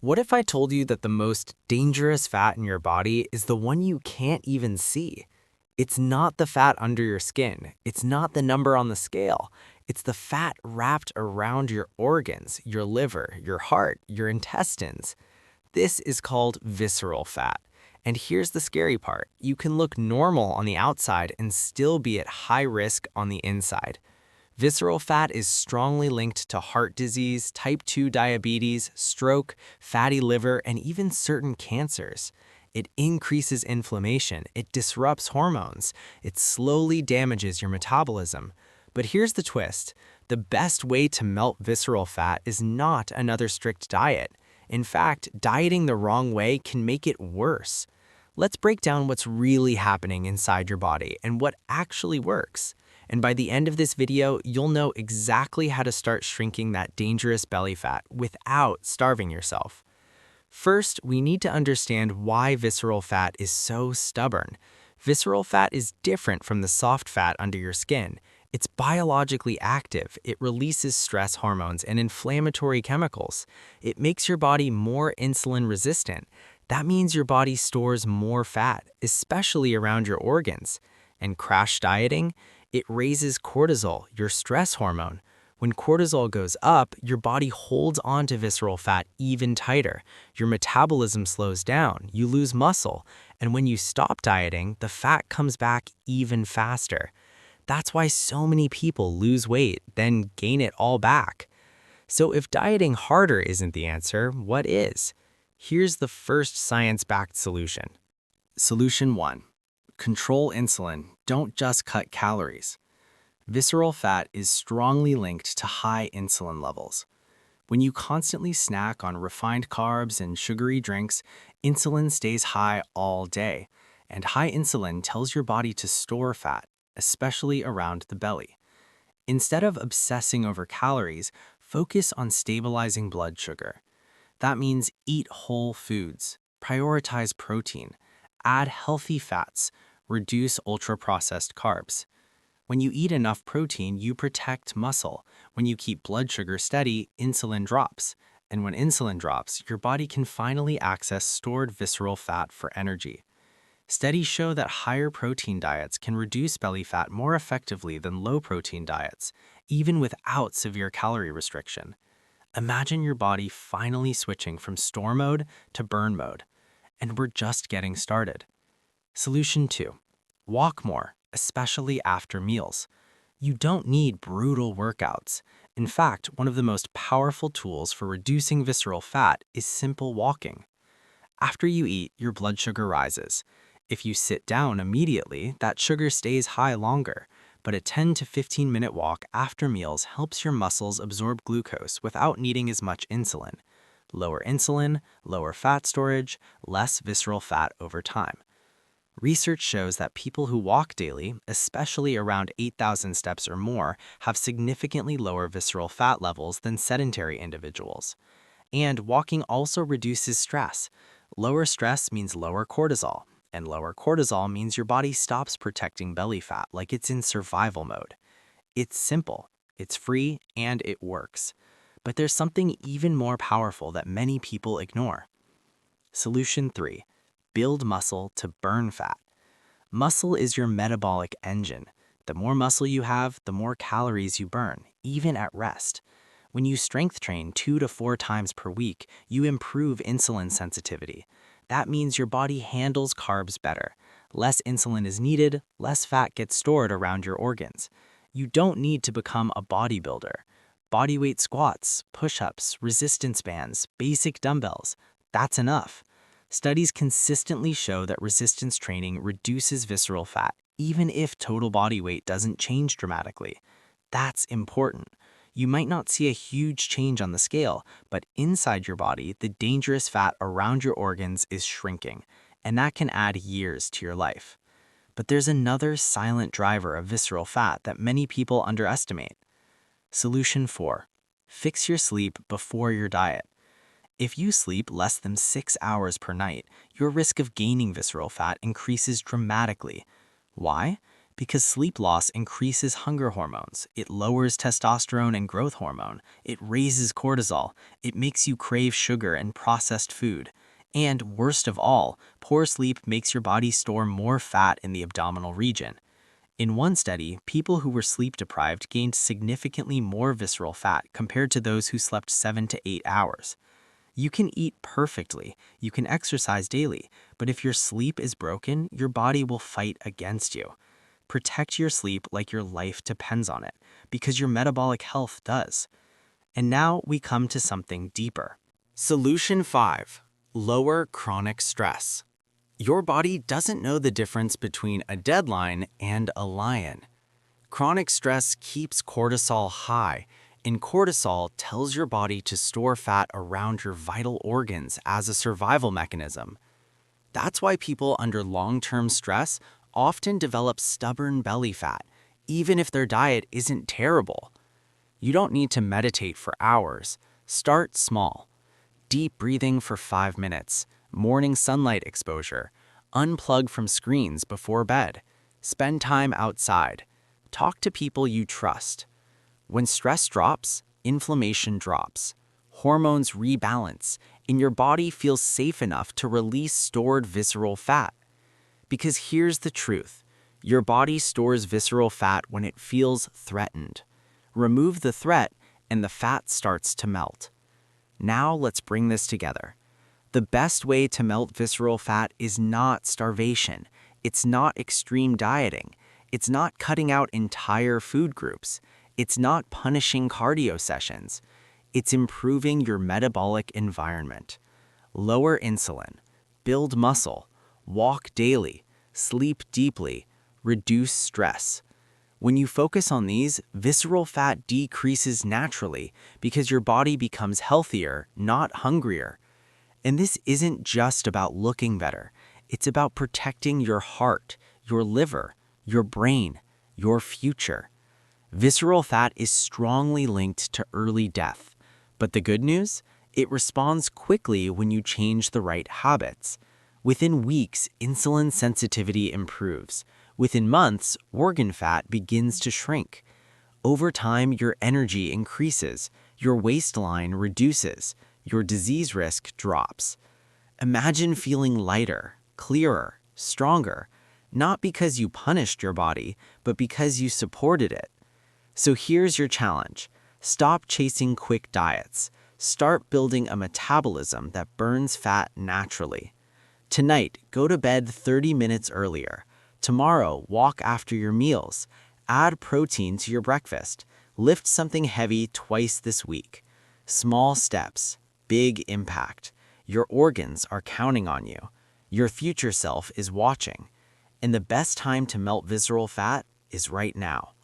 What if I told you that the most dangerous fat in your body is the one you can't even see? It's not the fat under your skin. It's not the number on the scale. It's the fat wrapped around your organs, your liver, your heart, your intestines. This is called visceral fat. And here's the scary part. You can look normal on the outside and still be at high risk on the inside. Visceral fat is strongly linked to heart disease, type 2 diabetes, stroke, fatty liver, and even certain cancers. It increases inflammation, it disrupts hormones, it slowly damages your metabolism. But here's the twist. The best way to melt visceral fat is not another strict diet. In fact, dieting the wrong way can make it worse. Let's break down what's really happening inside your body and what actually works. And by the end of this video, you'll know exactly how to start shrinking that dangerous belly fat without starving yourself. First, we need to understand why visceral fat is so stubborn. Visceral fat is different from the soft fat under your skin. It's biologically active. It releases stress hormones and inflammatory chemicals. It makes your body more insulin resistant. That means your body stores more fat, especially around your organs. And crash dieting? It raises cortisol, your stress hormone. When cortisol goes up, your body holds on to visceral fat even tighter. Your metabolism slows down, you lose muscle, and when you stop dieting, the fat comes back even faster. That's why so many people lose weight, then gain it all back. So if dieting harder isn't the answer, what is? Here's the first science-backed solution. Solution 1. Control insulin, don't just cut calories. Visceral fat is strongly linked to high insulin levels. When you constantly snack on refined carbs and sugary drinks, insulin stays high all day, and high insulin tells your body to store fat, especially around the belly. Instead of obsessing over calories, focus on stabilizing blood sugar. That means eat whole foods, prioritize protein, add healthy fats, reduce ultra-processed carbs. When you eat enough protein, you protect muscle. When you keep blood sugar steady, insulin drops. And when insulin drops, your body can finally access stored visceral fat for energy. Studies show that higher protein diets can reduce belly fat more effectively than low-protein diets, even without severe calorie restriction. Imagine your body finally switching from store mode to burn mode. And we're just getting started. Solution 2. Walk more, especially after meals. You don't need brutal workouts. In fact, one of the most powerful tools for reducing visceral fat is simple walking. After you eat, your blood sugar rises. If you sit down immediately, that sugar stays high longer, but a 10 to 15-minute walk after meals helps your muscles absorb glucose without needing as much insulin. Lower insulin, lower fat storage, less visceral fat over time. Research shows that people who walk daily, especially around 8,000 steps or more, have significantly lower visceral fat levels than sedentary individuals. And walking also reduces stress. Lower stress means lower cortisol, and lower cortisol means your body stops protecting belly fat like it's in survival mode. It's simple, it's free, and it works. But there's something even more powerful that many people ignore. Solution 3. Build muscle to burn fat. Muscle is your metabolic engine. The more muscle you have, the more calories you burn, even at rest. When you strength train 2 to 4 times per week, you improve insulin sensitivity. That means your body handles carbs better. Less insulin is needed, less fat gets stored around your organs. You don't need to become a bodybuilder. Bodyweight squats, push-ups, resistance bands, basic dumbbells, that's enough. Studies consistently show that resistance training reduces visceral fat, even if total body weight doesn't change dramatically. That's important. You might not see a huge change on the scale, but inside your body, the dangerous fat around your organs is shrinking, and that can add years to your life. But there's another silent driver of visceral fat that many people underestimate. Solution 4. Fix your sleep before your diet. If you sleep less than 6 hours per night, your risk of gaining visceral fat increases dramatically. Why? Because sleep loss increases hunger hormones, it lowers testosterone and growth hormone, it raises cortisol, it makes you crave sugar and processed food. And worst of all, poor sleep makes your body store more fat in the abdominal region. In one study, people who were sleep deprived gained significantly more visceral fat compared to those who slept 7 to 8 hours. You can eat perfectly, you can exercise daily, but if your sleep is broken, your body will fight against you. Protect your sleep like your life depends on it, because your metabolic health does. And now we come to something deeper. Solution 5. Lower chronic stress. Your body doesn't know the difference between a deadline and a lion. Chronic stress keeps cortisol high, and cortisol tells your body to store fat around your vital organs as a survival mechanism. That's why people under long-term stress often develop stubborn belly fat, even if their diet isn't terrible. You don't need to meditate for hours. Start small. Deep breathing for 5 minutes, morning sunlight exposure, unplug from screens before bed, spend time outside, talk to people you trust. When stress drops, inflammation drops, hormones rebalance, and your body feels safe enough to release stored visceral fat. Because here's the truth, your body stores visceral fat when it feels threatened. Remove the threat, and the fat starts to melt. Now let's bring this together. The best way to melt visceral fat is not starvation. It's not extreme dieting. It's not cutting out entire food groups. It's not punishing cardio sessions. It's improving your metabolic environment. Lower insulin, build muscle, walk daily, sleep deeply, reduce stress. When you focus on these, visceral fat decreases naturally because your body becomes healthier, not hungrier. And this isn't just about looking better. It's about protecting your heart, your liver, your brain, your future. Visceral fat is strongly linked to early death. But the good news? It responds quickly when you change the right habits. Within weeks, insulin sensitivity improves. Within months, organ fat begins to shrink. Over time, your energy increases, your waistline reduces, your disease risk drops. Imagine feeling lighter, clearer, stronger, not because you punished your body, but because you supported it. So here's your challenge. Stop chasing quick diets. Start building a metabolism that burns fat naturally. Tonight, go to bed 30 minutes earlier. Tomorrow, walk after your meals. Add protein to your breakfast. Lift something heavy twice this week. Small steps, big impact. Your organs are counting on you. Your future self is watching. And the best time to melt visceral fat is right now.